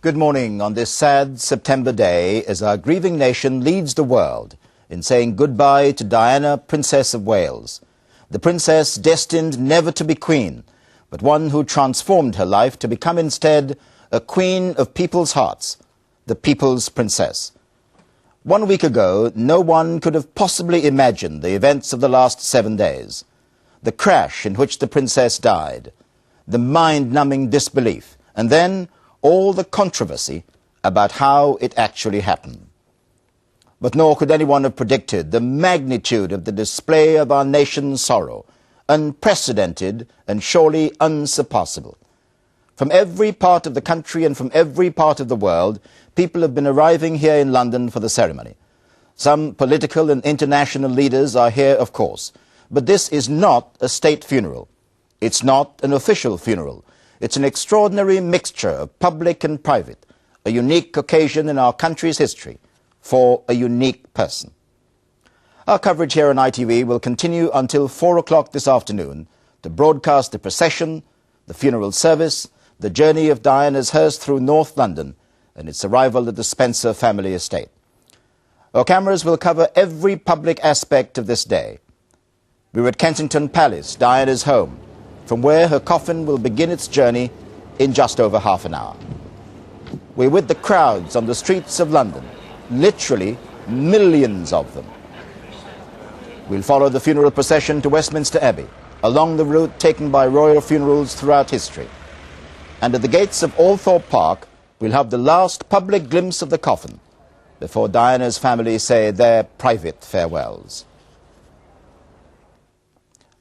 Good morning on this sad September day as our grieving nation leads the world in saying goodbye to Diana, Princess of Wales. The princess destined never to be queen, but one who transformed her life to become instead a queen of people's hearts, the people's princess. 1 week ago, no one could have possibly imagined the events of the last 7 days. The crash in which the princess died, the mind-numbing disbelief, and then all the controversy about how it actually happened. But nor could anyone have predicted the magnitude of the display of our nation's sorrow, unprecedented and surely unsurpassable. From every part of the country and from every part of the world, people have been arriving here in London for the ceremony. Some political and international leaders are here, of course, but this is not a state funeral. It's not an official funeral. It's an extraordinary mixture of public and private, a unique occasion in our country's history for a unique person. Our coverage here on ITV will continue until 4 o'clock this afternoon to broadcast the procession, the funeral service, the journey of Diana's hearse through North London and its arrival at the Spencer family estate. Our cameras will cover every public aspect of this day. We're at Kensington Palace, Diana's home, from where her coffin will begin its journey in just over half an hour. We're with the crowds on the streets of London, literally millions of them. We'll follow the funeral procession to Westminster Abbey, along the route taken by royal funerals throughout history. And at the gates of Althorpe Park, we'll have the last public glimpse of the coffin before Diana's family say their private farewells.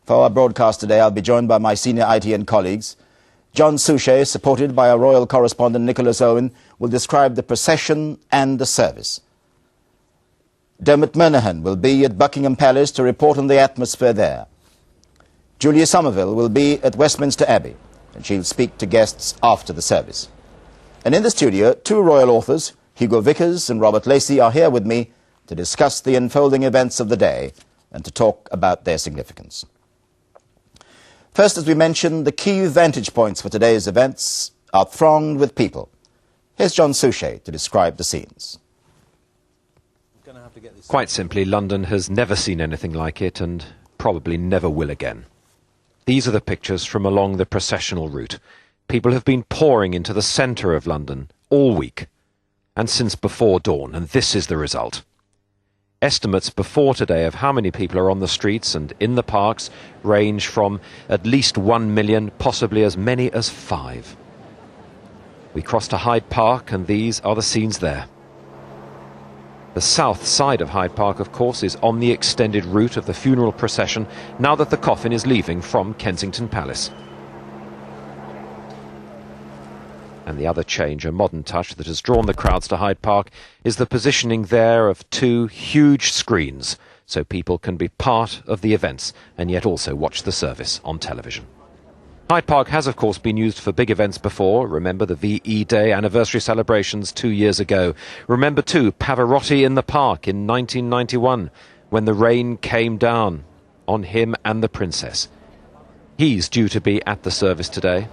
For our broadcast today, I'll be joined by my senior ITN colleagues. John Suchet, supported by our royal correspondent Nicholas Owen, will describe the procession and the service. Dermot Murnaghan will be at Buckingham Palace to report on the atmosphere there. Julia Somerville will be at Westminster Abbey, and she'll speak to guests after the service. And in the studio, two royal authors, Hugo Vickers and Robert Lacey, are here with me to discuss the unfolding events of the day and to talk about their significance. First, as we mentioned, the key vantage points for today's events are thronged with people. Here's John Suchet to describe the scenes. Quite simply, London has never seen anything like it and probably never will again. These are the pictures from along the processional route. People have been pouring into the centre of London all week and since before dawn, and this is the result. Estimates before today of how many people are on the streets and in the parks range from at least 1 million, possibly as many as 5. We cross to Hyde Park, and these are the scenes there. The south side of Hyde Park, of course, is on the extended route of the funeral procession now that the coffin is leaving from Kensington Palace. And the other change, a modern touch that has drawn the crowds to Hyde Park, is the positioning there of 2 huge screens so people can be part of the events and yet also watch the service on television. Hyde Park has, of course, been used for big events before. Remember the VE Day anniversary celebrations 2 years ago. Remember, too, Pavarotti in the Park in 1991 when the rain came down on him and the princess. He's due to be at the service today.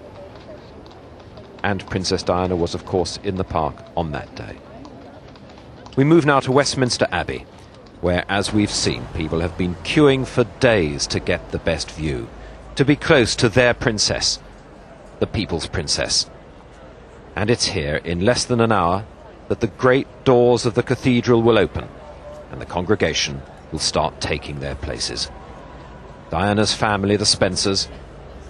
And Princess Diana was, of course, in the park on that day. We move now to Westminster Abbey, where, as we've seen, people have been queuing for days to get the best view, to be close to their princess, the people's princess. And it's here, in less than an hour, that the great doors of the cathedral will open, and the congregation will start taking their places. Diana's family, the Spencers,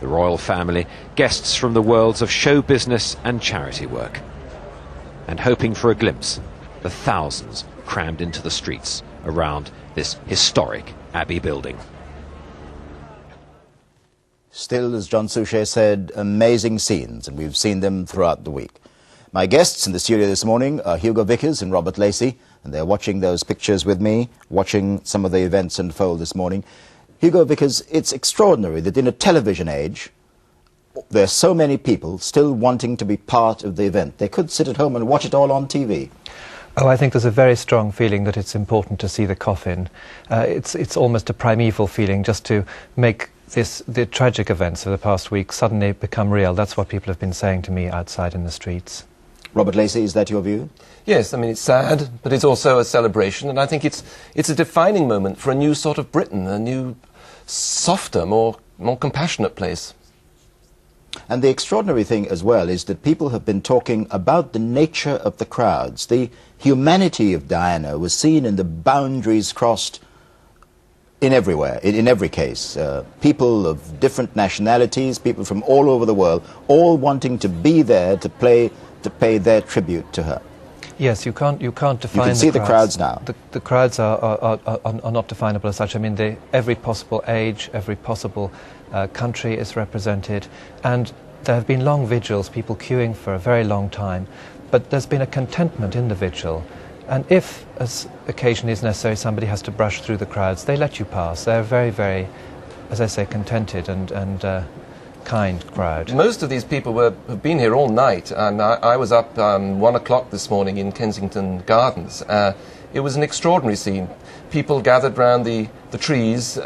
the royal family, guests from the worlds of show business and charity work. And hoping for a glimpse, the thousands crammed into the streets around this historic Abbey building. Still, as John Suchet said, amazing scenes, and we've seen them throughout the week. My guests in the studio this morning are Hugo Vickers and Robert Lacey, and they're watching those pictures with me, watching some of the events unfold this morning. Hugo Vickers, it's extraordinary that in a television age, there are so many people still wanting to be part of the event. They could sit at home and watch it all on TV. Oh, I think there's a very strong feeling that it's important to see the coffin. It's almost a primeval feeling just to make the tragic events of the past week suddenly become real. That's what people have been saying to me outside in the streets. Robert Lacey, is that your view? Yes, I mean, it's sad, but it's also a celebration, and I think it's a defining moment for a new sort of Britain, a new, softer, more compassionate place. And the extraordinary thing as well is that people have been talking about the nature of the crowds. The humanity of Diana was seen in the boundaries crossed in everywhere, in every case. People of different nationalities, people from all over the world, all wanting to be there to pay their tribute to her. Yes, you can't define the crowds. You can see the crowds now. The crowds are not definable as such. I mean, every possible age, every possible country is represented, and there have been long vigils, people queuing for a very long time, but there's been a contentment in the vigil, and if, as occasionally is necessary, somebody has to brush through the crowds, they let you pass. They're very, very, as I say, contented and kind crowd. Most of these people have been here all night, and I was up 1 o'clock this morning in Kensington Gardens. It was an extraordinary scene. People gathered round the trees.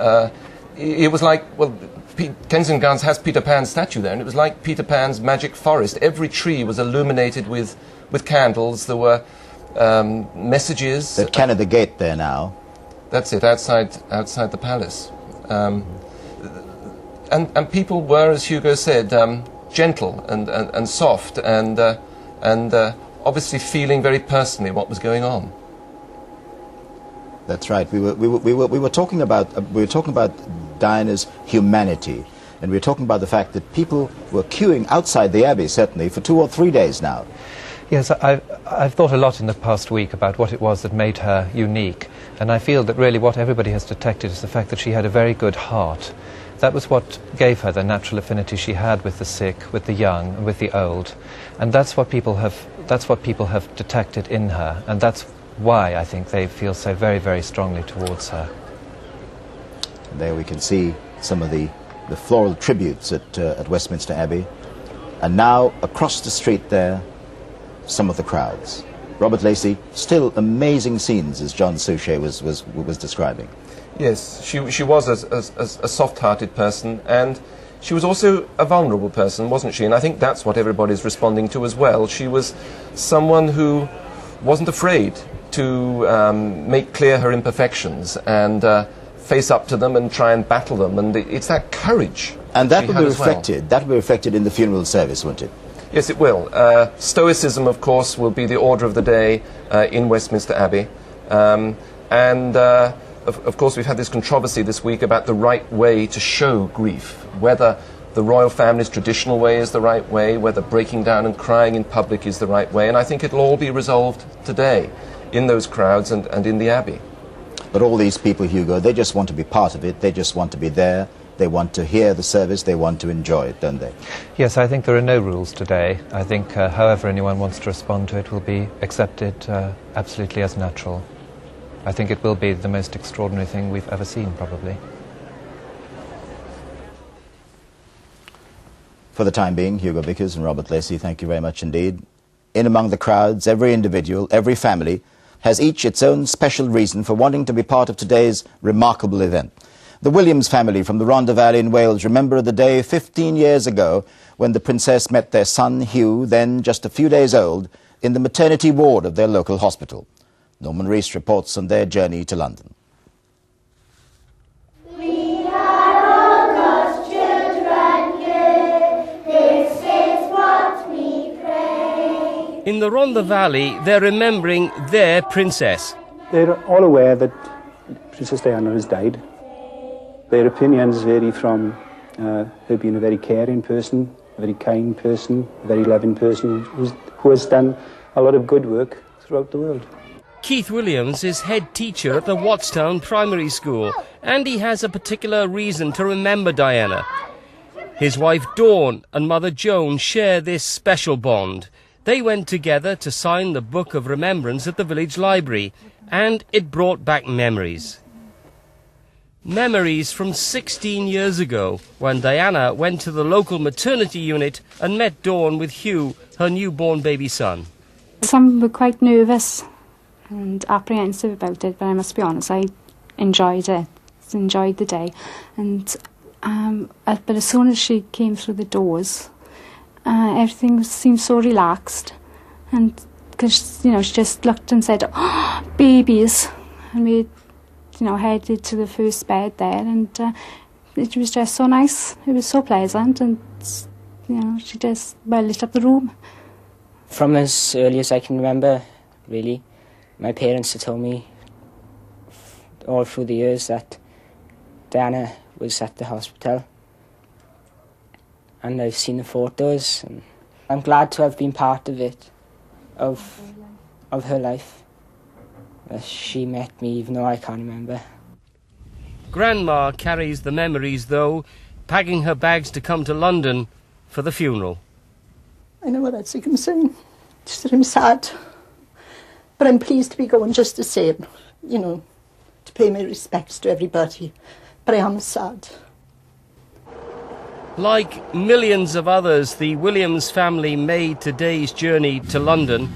It was like, well, Kensington Gardens has Peter Pan's statue there, and it was like Peter Pan's magic forest. Every tree was illuminated with candles. There were messages. At Canada Gate there now. That's it, outside the palace. And people were, as Hugo said, gentle and soft and obviously feeling very personally what was going on. That's right. We were talking about Diana's humanity, and we were talking about the fact that people were queuing outside the Abbey, certainly, for 2 or 3 days now. Yes, I've thought a lot in the past week about what it was that made her unique, and I feel that really what everybody has detected is the fact that she had a very good heart. That was what gave her the natural affinity she had with the sick, with the young, and with the old, and that's what people have detected in her, and that's why I think they feel so very, very strongly towards her. There we can see some of the floral tributes at Westminster Abbey, and now across the street there, some of the crowds. Robert Lacey, still amazing scenes, as John Suchet was describing. Yes, she was a soft-hearted person, and she was also a vulnerable person, wasn't she? And I think that's what everybody's responding to as well. She was someone who wasn't afraid to make clear her imperfections and face up to them and try and battle them. And it's that courage. And that will be reflected. That will be reflected in the funeral service, won't it? Yes, it will. Stoicism, of course, will be the order of the day in Westminster Abbey. Of course, we've had this controversy this week about the right way to show grief, whether the royal family's traditional way is the right way, whether breaking down and crying in public is the right way, and I think it'll all be resolved today in those crowds and in the Abbey. But all these people, Hugo, they just want to be part of it, they just want to be there, they want to hear the service, they want to enjoy it, don't they? Yes, I think there are no rules today. I think however anyone wants to respond to it will be accepted absolutely as natural. I think it will be the most extraordinary thing we've ever seen, probably. For the time being, Hugo Vickers and Robert Lacey, thank you very much indeed. In among the crowds, every individual, every family, has each its own special reason for wanting to be part of today's remarkable event. The Williams family from the Rhondda Valley in Wales remember the day 15 years ago when the princess met their son Hugh, then just a few days old, in the maternity ward of their local hospital. Norman Rees reports on their journey to London. We are all God's children here. This is what we pray. In the Rhondda Valley, they're remembering their princess. They're all aware that Princess Diana has died. Their opinions vary from her being a very caring person, a very kind person, a very loving person who has done a lot of good work throughout the world. Keith Williams is head teacher at the Watstown Primary School, and he has a particular reason to remember Diana. His wife Dawn and mother Joan share this special bond. They went together to sign the Book of Remembrance at the village library, and it brought back memories. Memories from 16 years ago, when Diana went to the local maternity unit and met Dawn with Hugh, her newborn baby son. Some were quite nervous and apprehensive about it, but I must be honest, I enjoyed it. Enjoyed the day, and but as soon as she came through the doors, everything seemed so relaxed, And because, you know, she just looked and said, "Oh, babies." And we, you know, headed to the first bed there, and it was just so nice. It was so pleasant, and, you know, she just lit up the room. From as early as I can remember, really, my parents had told me all through the years that Diana was at the hospital. And I've seen the photos, and I'm glad to have been part of it, of her life. She met me even though I can't remember. Grandma carries the memories, though, packing her bags to come to London for the funeral. I know what that's like I'm saying. Just that I'm sad. But I'm pleased to be going just the same, you know, to pay my respects to everybody. But I am sad. Like millions of others, the Williams family made today's journey to London,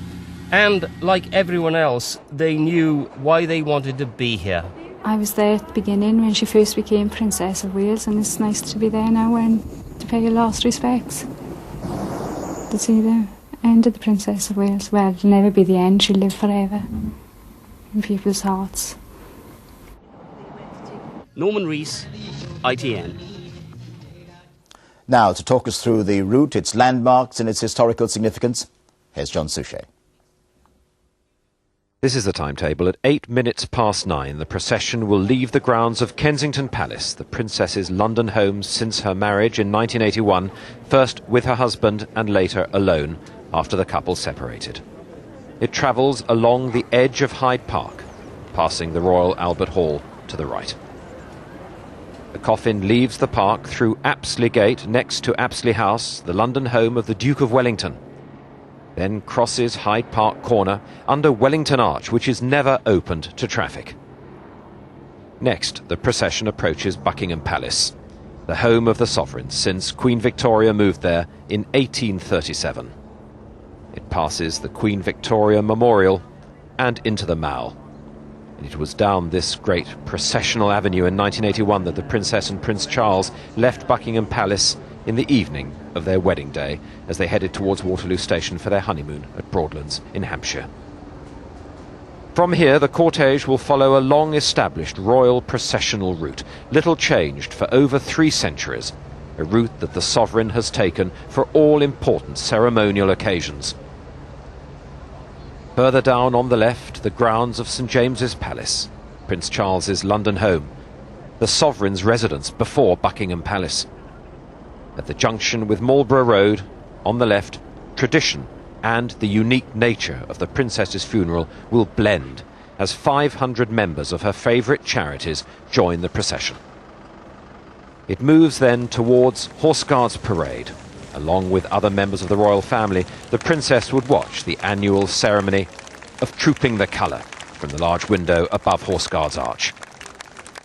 and like everyone else, they knew why they wanted to be here. I was there at the beginning when she first became Princess of Wales, and it's nice to be there now and to pay your last respects. To see the end of the Princess of Wales. Well, it'll never be the end, she'll live forever in people's hearts. Norman Rees, ITN. Now, to talk us through the route, its landmarks and its historical significance, here's John Suchet. This is the timetable. At 9:08, the procession will leave the grounds of Kensington Palace, the Princess's London home since her marriage in 1981, first with her husband and later alone, after the couple separated. It travels along the edge of Hyde Park, passing the Royal Albert Hall to the right. The coffin leaves the park through Apsley Gate next to Apsley House, the London home of the Duke of Wellington. Then crosses Hyde Park Corner under Wellington Arch, which is never opened to traffic. Next, the procession approaches Buckingham Palace, the home of the sovereign since Queen Victoria moved there in 1837. It passes the Queen Victoria Memorial and into the Mall. And it was down this great processional avenue in 1981 that the Princess and Prince Charles left Buckingham Palace in the evening of their wedding day as they headed towards Waterloo Station for their honeymoon at Broadlands in Hampshire. From here, the cortege will follow a long-established royal processional route, little changed for over 3 centuries, a route that the sovereign has taken for all important ceremonial occasions. Further down on the left, the grounds of St James's Palace, Prince Charles's London home, the sovereign's residence before Buckingham Palace. At the junction with Marlborough Road, on the left, tradition and the unique nature of the princess's funeral will blend as 500 members of her favourite charities join the procession. It moves then towards Horse Guards Parade. Along with other members of the royal family, the princess would watch the annual ceremony of Trooping the Colour from the large window above Horse Guards Arch.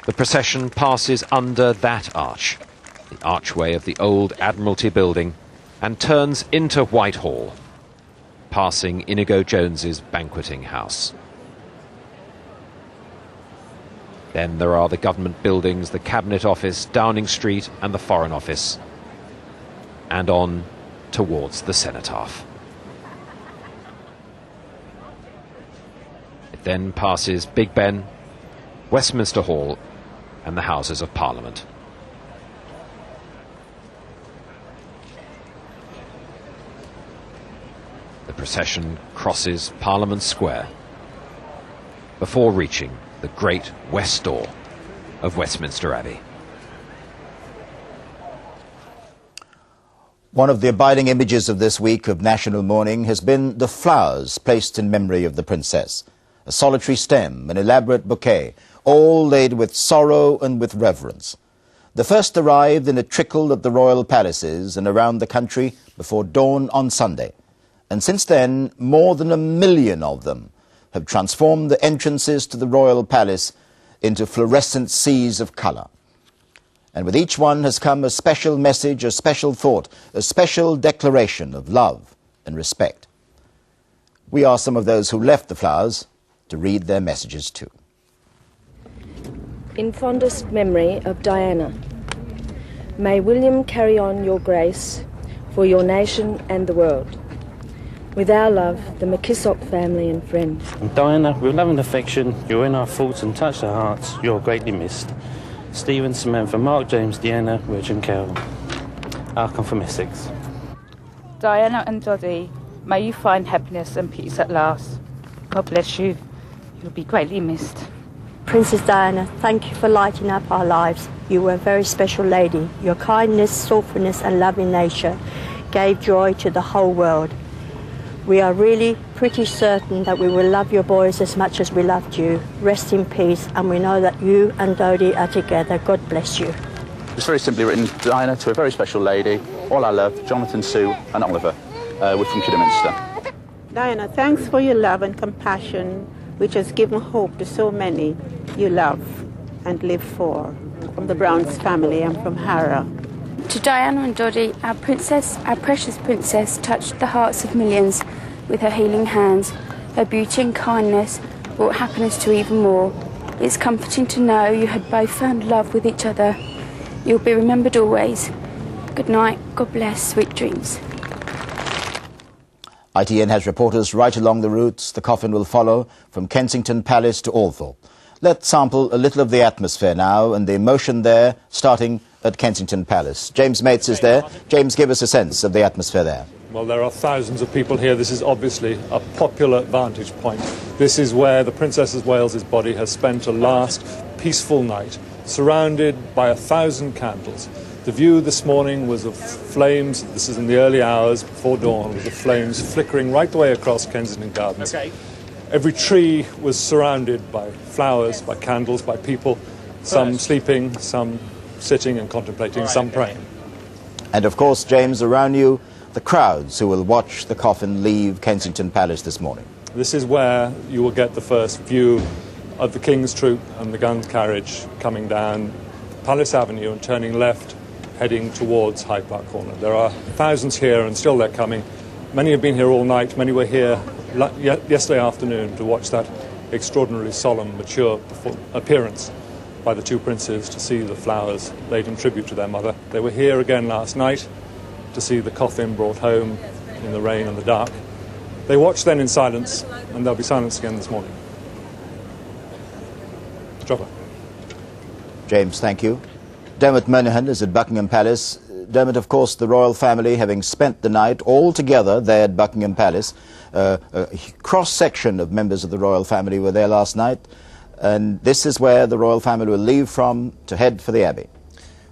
The procession passes under that arch, the archway of the old Admiralty building, and turns into Whitehall, passing Inigo Jones's banqueting house. Then there are the government buildings, the Cabinet Office, Downing Street and the Foreign Office, and on towards the Cenotaph. It then passes Big Ben, Westminster Hall and the Houses of Parliament. The procession crosses Parliament Square before reaching the great west door of Westminster Abbey. One of the abiding images of this week of national mourning has been the flowers placed in memory of the princess. A solitary stem, an elaborate bouquet, all laid with sorrow and with reverence. The first arrived in a trickle at the royal palaces and around the country before dawn on Sunday. And since then, more than 1 million of them have transformed the entrances to the royal palace into fluorescent seas of colour. And with each one has come a special message, a special thought, a special declaration of love and respect. We ask some of those who left the flowers to read their messages too. In fondest memory of Diana, may William carry on your grace for your nation and the world. With our love, the McKissock family and friends. And Diana, with love and affection, you're in our thoughts and touch our hearts. You're greatly missed. Stephen, Samantha, Mark, James, Deanna, Rich and Carol. I'll come from Essex. Diana and Doddy, may you find happiness and peace at last. God bless you. You'll be greatly missed. Princess Diana, thank you for lighting up our lives. You were a very special lady. Your kindness, thoughtfulness and loving nature gave joy to the whole world. We are really pretty certain that we will love your boys as much as we loved you. Rest in peace, and we know that you and Dodie are together. God bless you. It's very simply written, Diana, to a very special lady. All our love, Jonathan, Sue and Oliver. We're from Kidderminster. Diana, thanks for your love and compassion, which has given hope to so many you love and live for. From the Browns family and from Harrow. To Diana and Doddy, our princess, our precious princess, touched the hearts of millions with her healing hands. Her beauty and kindness brought happiness to even more. It's comforting to know you had both found love with each other. You'll be remembered always. Good night, God bless, sweet dreams. ITN has reporters right along the routes the coffin will follow, from Kensington Palace to Althorpe. Let's sample a little of the atmosphere now and the emotion there, starting at Kensington Palace. James Mates is there. James, give us a sense of the atmosphere there. Well, there are thousands of people here. This is obviously a popular vantage point. This is where the Princess of Wales's body has spent a last peaceful night, surrounded by 1,000 candles. The view this morning was of flames, this is in the early hours before dawn, with the flames flickering right the way across Kensington Gardens. Every tree was surrounded by flowers, by candles, by people, some sleeping, some sitting and contemplating, some praying. And of course, James, around you, the crowds who will watch the coffin leave Kensington Palace this morning. This is where you will get the first view of the King's troop and the gun carriage coming down Palace Avenue and turning left, heading towards Hyde Park Corner. There are thousands here and still they're coming. Many have been here all night. Many were here yesterday afternoon to watch that extraordinarily solemn, mature appearance by the two princes, to see the flowers laid in tribute to their mother. They were here again last night to see the coffin brought home in the rain and the dark. They watched then in silence, and there'll be silence again this morning. Trevor. James, thank you. Dermot Monaghan is at Buckingham Palace. Dermot, of course, the royal family having spent the night all together there at Buckingham Palace. A cross-section of members of the royal family were there last night. And this is where the royal family will leave from to head for the Abbey.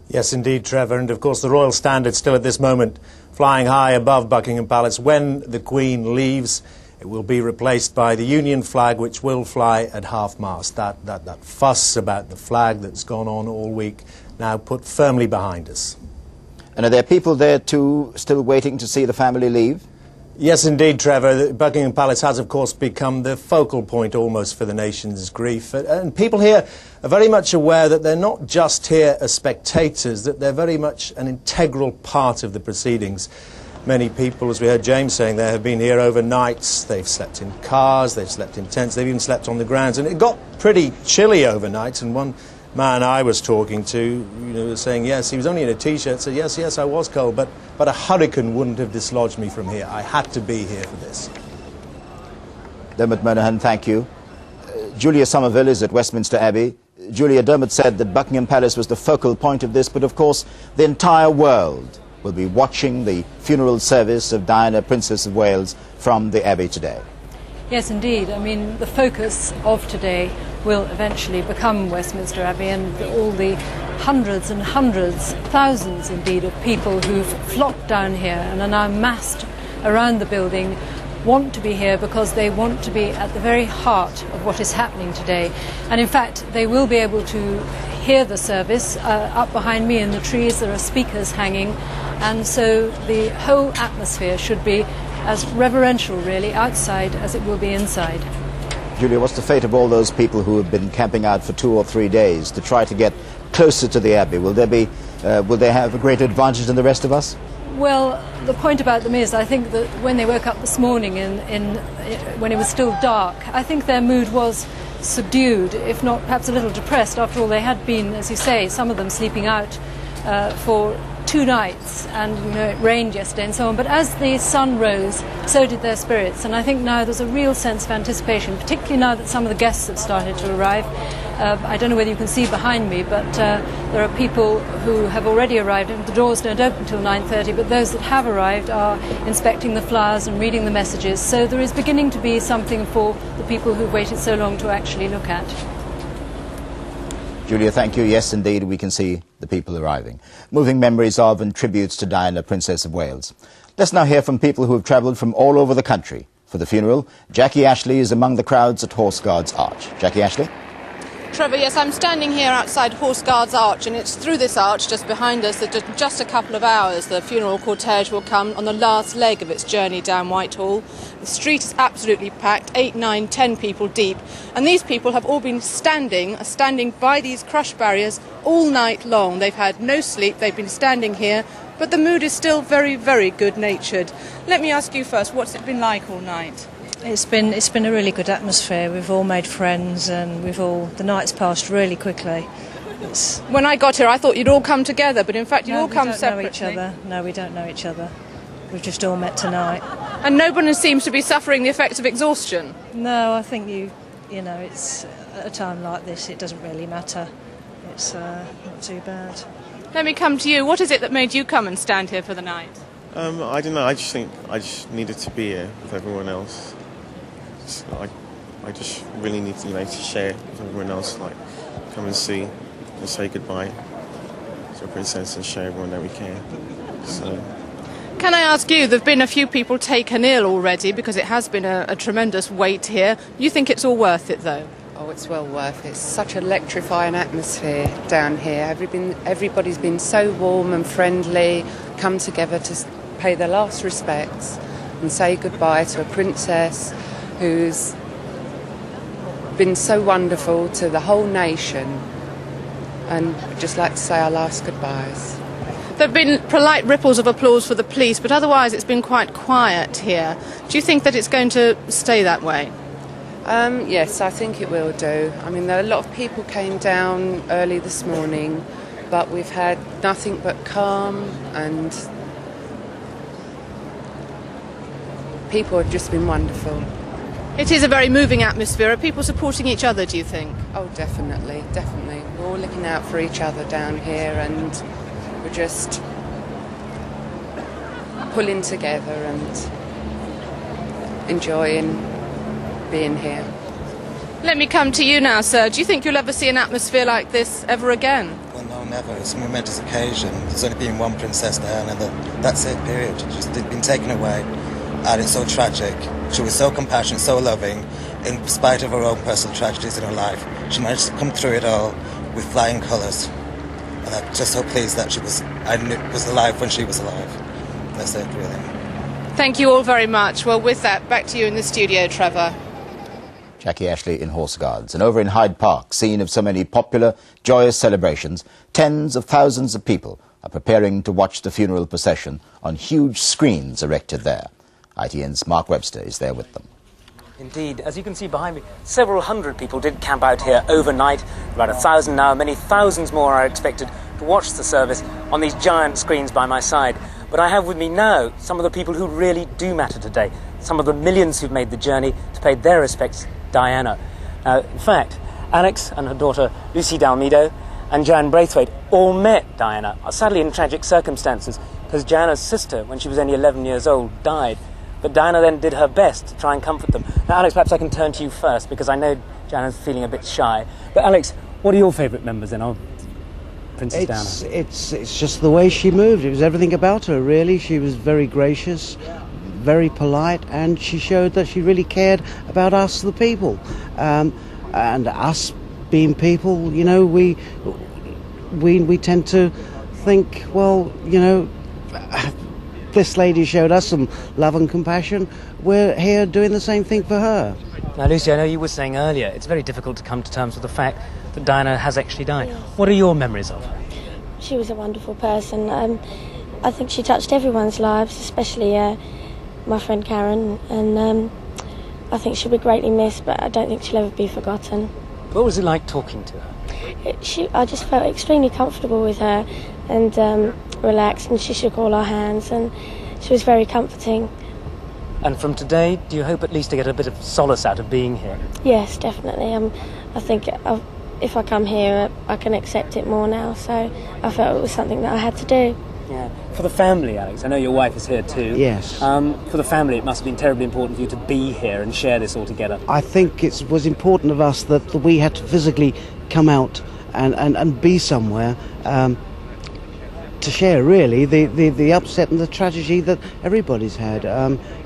Yes, indeed, Trevor. And, of course, the royal standard still at this moment flying high above Buckingham Palace. When the Queen leaves, it will be replaced by the Union flag, which will fly at half-mast. That fuss about the flag that's gone on all week now put firmly behind us. And are there people there, too, still waiting to see the family leave? Yes, indeed, Trevor. Buckingham Palace has, of course, become the focal point almost for the nation's grief. And people here are very much aware that they're not just here as spectators, that they're very much an integral part of the proceedings. Many people, as we heard James saying, there have been here overnights. They've slept in cars, they've slept in tents, they've even slept on the grounds. And it got pretty chilly overnight, and one man I was talking to, was saying, yes, he was only in a T-shirt, said, yes, I was cold, but a hurricane wouldn't have dislodged me from here. I had to be here for this. Dermot Monaghan, thank you. Julia Somerville is at Westminster Abbey. Julia, Dermot said that Buckingham Palace was the focal point of this, but of course the entire world will be watching the funeral service of Diana, Princess of Wales, from the Abbey today. Yes, indeed. I mean, the focus of today will eventually become Westminster Abbey, and all the hundreds and hundreds, thousands indeed, of people who've flocked down here and are now massed around the building want to be here because they want to be at the very heart of what is happening today. And in fact, they will be able to hear the service. Up behind me in the trees there are speakers hanging, and so the whole atmosphere should be as reverential, really, outside as it will be inside. Julia, what's the fate of all those people who have been camping out for 2 or 3 days to try to get closer to the Abbey? Will they have a greater advantage than the rest of us? Well, the point about them is, I think that when they woke up this morning when it was still dark, I think their mood was subdued, if not perhaps a little depressed. After all, they had been, as you say, some of them sleeping out for 2 nights, and it rained yesterday and so on, but as the sun rose, so did their spirits, and I think now there's a real sense of anticipation, particularly now that some of the guests have started to arrive. I don't know whether you can see behind me, but there are people who have already arrived, and the doors don't open until 9:30, but those that have arrived are inspecting the flowers and reading the messages, so there is beginning to be something for the people who've waited so long to actually look at. Julia, thank you. Yes, indeed, we can see the people arriving. Moving memories of and tributes to Diana, Princess of Wales. Let's now hear from people who have travelled from all over the country. For the funeral, Jackie Ashley is among the crowds at Horse Guards Arch. Jackie Ashley? Trevor, yes, I'm standing here outside Horse Guards Arch, and it's through this arch just behind us that in just a couple of hours the funeral cortege will come on the last leg of its journey down Whitehall. The street is absolutely packed, 8, 9, 10 people deep, and these people have all been standing by these crush barriers all night long. They've had no sleep, they've been standing here, but the mood is still very, very good-natured. Let me ask you first, what's it been like all night? It's been a really good atmosphere. We've all made friends, and the night's passed really quickly. When I got here, I thought you'd all come together, but in fact you'd all come separately. Know each other. No, we don't know each other. We've just all met tonight. And nobody seems to be suffering the effects of exhaustion. No, I think it's at a time like this, it doesn't really matter. It's not too bad. Let me come to you. What is it that made you come and stand here for the night? I don't know. I just think I just needed to be here with everyone else. I just really need to share with everyone else, come and see and say goodbye to the princess and show everyone that we care. So. Can I ask you, there have been a few people taken ill already because it has been a tremendous wait here. You think it's all worth it, though? Oh, it's well worth it. It's such an electrifying atmosphere down here. Everybody's been so warm and friendly, come together to pay their last respects and say goodbye to a princess who's been so wonderful to the whole nation, and I'd just like to say our last goodbyes. There have been polite ripples of applause for the police, but otherwise it's been quite quiet here. Do you think that it's going to stay that way? Yes, I think it will do. I mean, a lot of people came down early this morning, but we've had nothing but calm, and people have just been wonderful. It is a very moving atmosphere. Are people supporting each other, do you think? Oh, definitely, definitely. We're all looking out for each other down here, and we're just pulling together and enjoying being here. Let me come to you now, sir. Do you think you'll ever see an atmosphere like this ever again? Well, no, never. It's a momentous occasion. There's only been one Princess Diana, and that's it, period. She's been taken away, and it's so tragic. She was so compassionate, so loving, in spite of her own personal tragedies in her life. She managed to come through it all with flying colours. And I'm just so pleased that I was alive when she was alive. That's it, really. Thank you all very much. Well, with that, back to you in the studio, Trevor. Jackie Ashley in Horse Guards. And over in Hyde Park, scene of so many popular, joyous celebrations, tens of thousands of people are preparing to watch the funeral procession on huge screens erected there. ITN's Mark Webster is there with them. Indeed, as you can see behind me, several hundred people did camp out here overnight. About 1,000 now, many thousands more are expected to watch the service on these giant screens by my side. But I have with me now some of the people who really do matter today, some of the millions who've made the journey to pay their respects to Diana. Now, in fact, Alex and her daughter Lucy Dalmido and Joanne Braithwaite all met Diana, sadly in tragic circumstances, because Diana's sister, when she was only 11 years old, died. But Diana then did her best to try and comfort them. Now, Alex, perhaps I can turn to you first, because I know Diana's feeling a bit shy. But Alex, what are your favourite members then of Princess Diana? It's just the way she moved. It was everything about her, really. She was very gracious, very polite, and she showed that she really cared about us, the people. And us being people, you know, we tend to think, well, you know, this lady showed us some love and compassion. We're here doing the same thing for her. Now, Lucy, I know you were saying earlier, it's very difficult to come to terms with the fact that Diana has actually died. Yes. What are your memories of her? She was a wonderful person. I think she touched everyone's lives, especially my friend Karen, and I think she'll be greatly missed, but I don't think she'll ever be forgotten. What was it like talking to her? I just felt extremely comfortable with her, and relaxed, and she shook all our hands, and she was very comforting. And from today, do you hope at least to get a bit of solace out of being here? Yes, definitely. I think if I come here, I can accept it more now, so I felt it was something that I had to do. Yeah. For the family, Alex, I know your wife is here too. Yes. For the family, it must have been terribly important for you to be here and share this all together. I think it was important of us that we had to physically come out and be somewhere to share, really, the upset and the tragedy that everybody's had.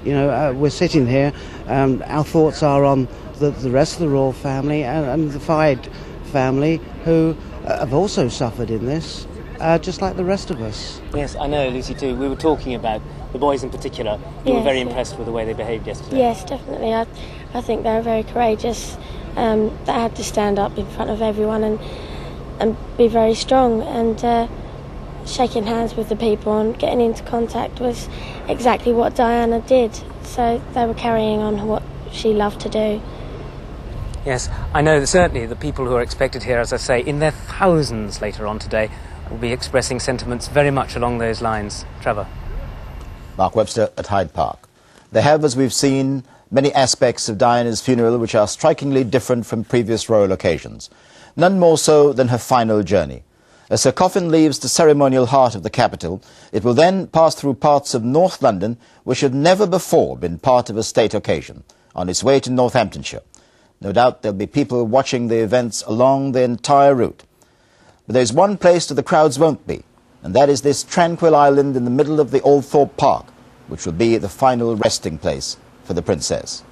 We're sitting here, our thoughts are on the rest of the royal family and the Fayed family, who have also suffered in this. Just like the rest of us. Yes, I know, Lucy, too. We were talking about the boys in particular. You were very impressed with the way they behaved yesterday. Yes, definitely. I think they were very courageous. They had to stand up in front of everyone and be very strong. And shaking hands with the people and getting into contact was exactly what Diana did. So they were carrying on what she loved to do. Yes, I know that certainly the people who are expected here, as I say, in their thousands later on today, will be expressing sentiments very much along those lines. Trevor. Mark Webster at Hyde Park. They have, as we've seen, many aspects of Diana's funeral which are strikingly different from previous royal occasions. None more so than her final journey. As her coffin leaves the ceremonial heart of the capital, it will then pass through parts of North London which had never before been part of a state occasion, on its way to Northamptonshire. No doubt there'll be people watching the events along the entire route. But there's one place that the crowds won't be, and that is this tranquil island in the middle of the Althorpe Park, which will be the final resting place for the princess.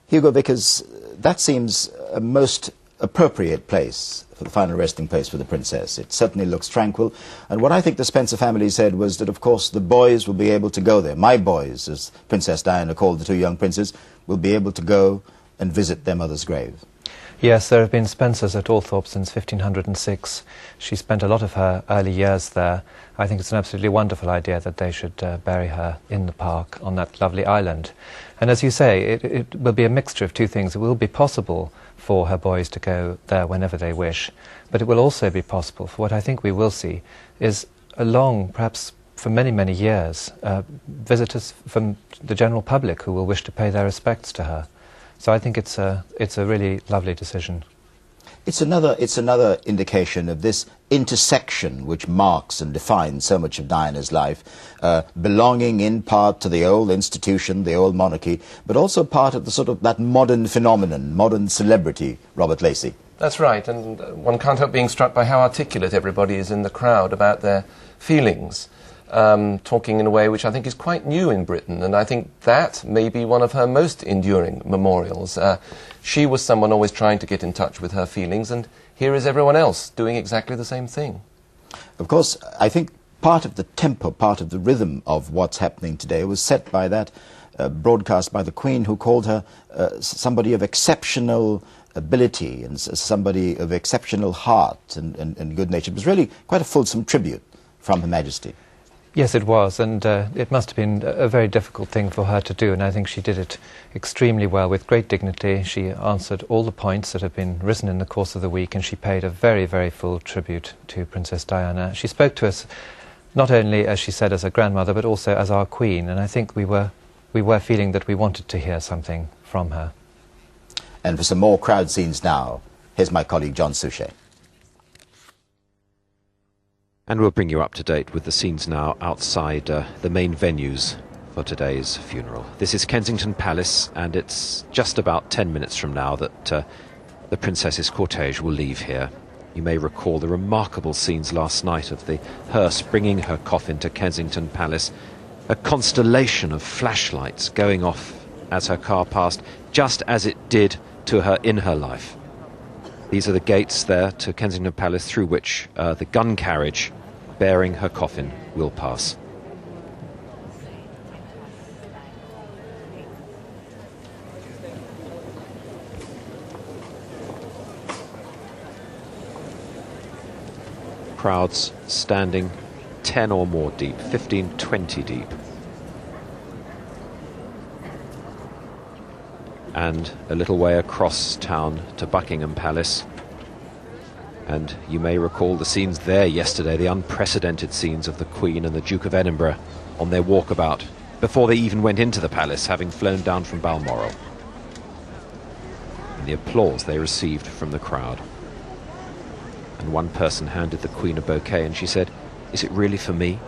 Hugo Vickers, that seems a most appropriate place for the final resting place for the princess. It certainly looks tranquil. And what I think the Spencer family said was that, of course, the boys will be able to go there. My boys, as Princess Diana called the two young princes, will be able to go and visit their mother's grave. Yes, there have been Spencers at Althorpe since 1506. She spent a lot of her early years there. I think it's an absolutely wonderful idea that they should bury her in the park on that lovely island. And as you say, it will be a mixture of two things. It will be possible for her boys to go there whenever they wish, but it will also be possible for what I think we will see is a long, perhaps for many, many years, visitors from the general public who will wish to pay their respects to her. So I think it's a really lovely decision. It's another indication of this intersection which marks and defines so much of Diana's life, belonging in part to the old institution, the old monarchy, but also part of the sort of that modern phenomenon, modern celebrity, Robert Lacey. That's right, and one can't help being struck by how articulate everybody is in the crowd about their feelings, talking in a way which I think is quite new in Britain, and I think that may be one of her most enduring memorials. She was someone always trying to get in touch with her feelings, and here is everyone else doing exactly the same thing. Of course, I think part of the tempo, part of the rhythm of what's happening today was set by that broadcast by the Queen, who called her somebody of exceptional ability and somebody of exceptional heart and good nature. It was really quite a fulsome tribute from Her Majesty. Yes, it was, and it must have been a very difficult thing for her to do, and I think she did it extremely well, with great dignity. She answered all the points that have been risen in the course of the week, and she paid a very, very full tribute to Princess Diana. She spoke to us not only, as she said, as a grandmother, but also as our Queen, and I think we were feeling that we wanted to hear something from her. And for some more crowd scenes now, here's my colleague John Suchet. And we'll bring you up to date with the scenes now outside the main venues for today's funeral. This is Kensington Palace, and it's just about 10 minutes from now that the Princess's cortege will leave here. You may recall the remarkable scenes last night of the hearse bringing her coffin to Kensington Palace. A constellation of flashlights going off as her car passed, just as it did to her in her life. These are the gates there to Kensington Palace through which the gun carriage bearing her coffin will pass. Crowds standing 10 or more deep, 15, 20 deep. and a little way across town to Buckingham Palace. And you may recall the scenes there yesterday, the unprecedented scenes of the Queen and the Duke of Edinburgh on their walkabout, before they even went into the palace, having flown down from Balmoral. And the applause they received from the crowd. And one person handed the Queen a bouquet and she said, "Is it really for me?"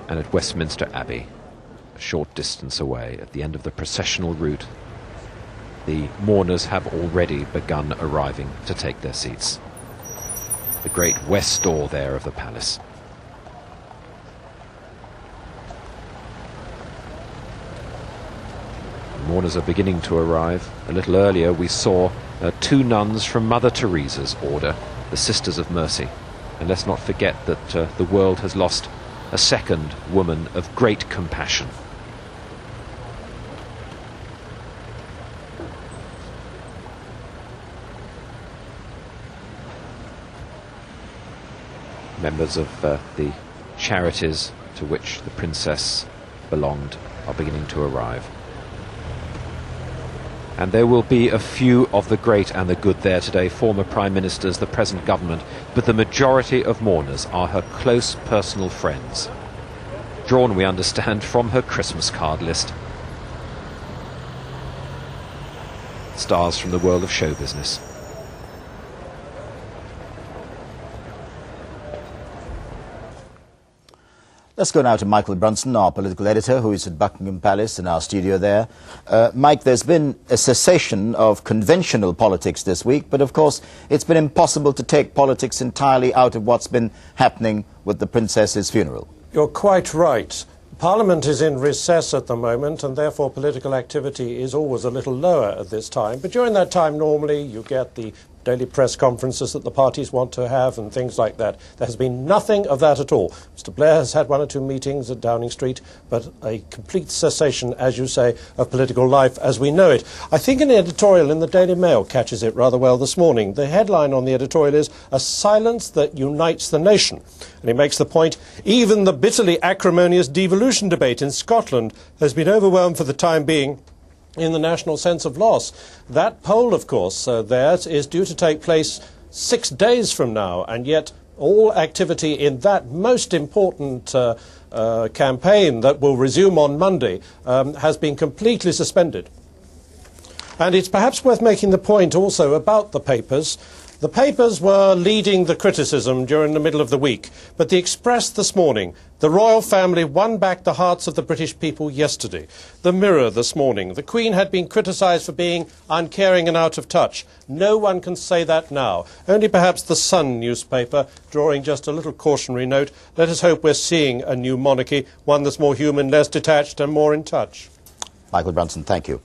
And at Westminster Abbey, a short distance away, at the end of the processional route, the mourners have already begun arriving to take their seats. The great west door there of the palace. The mourners are beginning to arrive. A little earlier we saw 2 nuns from Mother Teresa's order, the Sisters of Mercy. And let's not forget that the world has lost a second woman of great compassion. Members of the charities to which the princess belonged are beginning to arrive. And there will be a few of the great and the good there today, former prime ministers, the present government, but the majority of mourners are her close personal friends, drawn, we understand, from her Christmas card list. Stars from the world of show business. Let's go now to Michael Brunson, our political editor, who is at Buckingham Palace in our studio there. Mike, there's been a cessation of conventional politics this week, but of course it's been impossible to take politics entirely out of what's been happening with the princess's funeral. You're quite right. Parliament is in recess at the moment, and therefore political activity is always a little lower at this time. But during that time, normally, you get the daily press conferences that the parties want to have and things like that. There has been nothing of that at all. Mr. Blair has had 1 or 2 meetings at Downing Street, but a complete cessation, as you say, of political life as we know it. I think an editorial in the Daily Mail catches it rather well this morning. The headline on the editorial is "A Silence That Unites the Nation." And he makes the point, even the bitterly acrimonious devolution debate in Scotland has been overwhelmed for the time being in the national sense of loss. That poll, of course, theirs is due to take place 6 days from now, and yet all activity in that most important campaign that will resume on Monday has been completely suspended. And it's perhaps worth making the point also about the papers. The papers were leading the criticism during the middle of the week, but the Express this morning, the royal family won back the hearts of the British people yesterday. The Mirror this morning, the Queen had been criticised for being uncaring and out of touch. No one can say that now. Only perhaps the Sun newspaper, drawing just a little cautionary note. Let us hope we're seeing a new monarchy, one that's more human, less detached and more in touch. Michael Brunson, thank you.